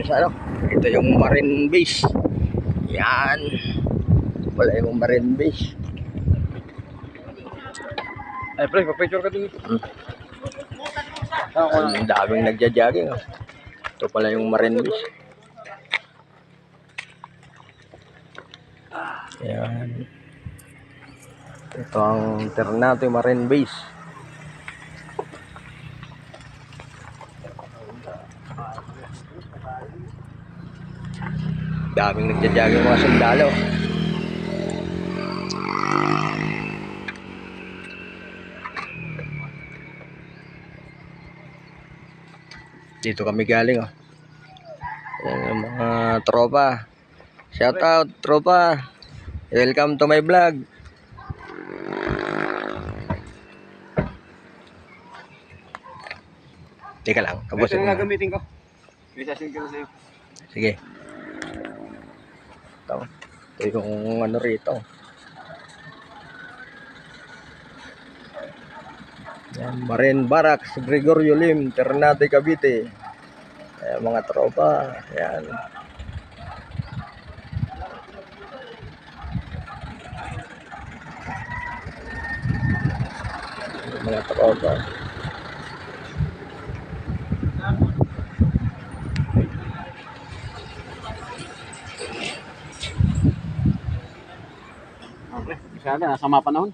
sa ano. Ito yung Marine Base. Yan. Wala yung Marine Base. Ay, pre, pa-picture ka din. Ang daming nagja-jogging. Oh. Ito pala yung Marine Base. Yan. Ito ang Ternate Marine Base. Daming nagja-jogging mga sundalo. Dito kami galing, oh. Yan yung mga tropa. Shout out tropa. Welcome to my vlog. Teka lang, Ito kabusin yung mo. gagamitin ko. May sasin ko na sa'yo. Sige. Ito yung ano rito. Yan, Marine Barracks, Gregorio Lim, Ternate, Cavite. Ayan, mga tropa. Yan. Mga tropa. Okay, sana nasa mga panahon.